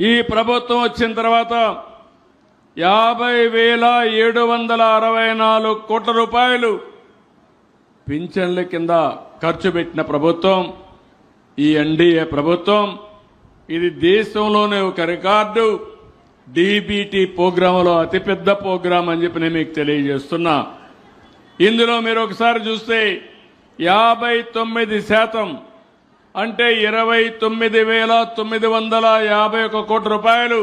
ఈ ప్రభుత్వం వచ్చిన తర్వాత 50,764 కోట్ల రూపాయలు పింఛన్ల కింద ఖర్చు పెట్టిన ప్రభుత్వం ఈ ఎన్డీఏ ప్రభుత్వం. ఇది దేశంలోనే ఒక రికార్డు. డీబీటీ ప్రోగ్రాంలో అతిపెద్ద ప్రోగ్రాం అని చెప్పి నేను మీకు తెలియజేస్తున్నా. ఇందులో మీరు ఒకసారి చూస్తే 59% అంటే 29,951 కోట్ల రూపాయలు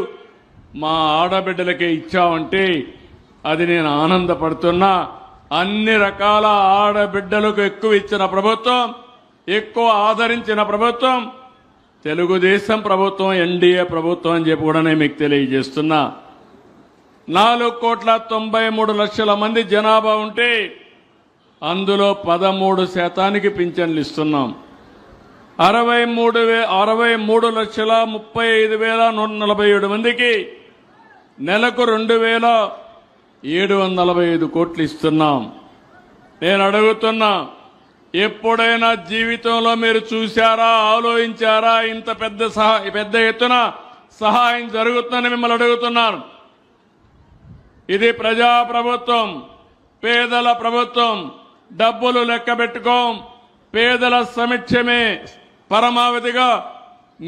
మా ఆడబిడ్డలకే ఇచ్చామంటే అది నేను ఆనందపడుతున్నా. అన్ని రకాల ఆడబిడ్డలకు ఎక్కువ ఇచ్చిన ప్రభుత్వం, ఎక్కువ ఆదరించిన ప్రభుత్వం తెలుగుదేశం ప్రభుత్వం, ఎన్డీఏ ప్రభుత్వం అని చెప్పి కూడా నేను మీకు తెలియజేస్తున్నా. 4,93,00,000 మంది జనాభా ఉంటే అందులో 13% పింఛన్లు ఇస్తున్నాం. 63,35,147 మందికి నెలకు 2,745 కోట్లు ఇస్తున్నాం. నేను అడుగుతున్నా, ఎప్పుడైనా జీవితంలో మీరు చూశారా, ఆలోచించారా ఇంత పెద్ద ఎత్తున సహాయం జరుగుతుందని మిమ్మల్ని అడుగుతున్నాను. ఇది ప్రజా ప్రభుత్వం, పేదల ప్రభుత్వం. డబ్బులు లెక్క పెట్టుకోం. పేదల సమక్షమే పరమావధిగా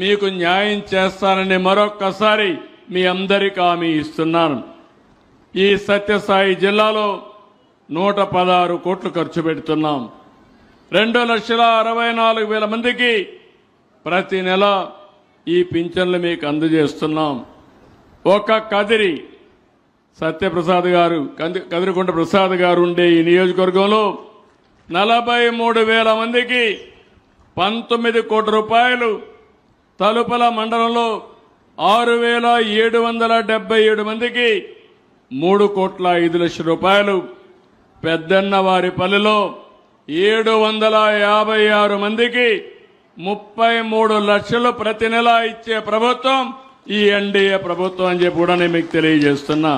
మీకు న్యాయం చేస్తానని మరొక్కసారి మీ అందరికీ హామీ ఇస్తున్నాను. ఈ సత్యసాయి జిల్లాలో 116 కోట్లు ఖర్చు పెడుతున్నాం. 2,64,000 మందికి ప్రతి నెల ఈ పింఛన్లు మీకు అందజేస్తున్నాం. ఒక కదిరి సత్యప్రసాద్ గారు, కదిరికుంట ప్రసాద్ గారు ఉండే ఈ నియోజకవర్గంలో 43,000 మందికి 19 కోట్ల రూపాయలు, తలుపల మండలంలో 6,777 మందికి 3,05,00,000 రూపాయలు, పెద్దన్నవారిపల్లిలో 756 మందికి 33 లక్షలు ప్రతి నెల ఇచ్చే ప్రభుత్వం ఈ ఎన్డీఏ ప్రభుత్వం అని చెప్పి కూడా నేను మీకు తెలియజేస్తున్నా.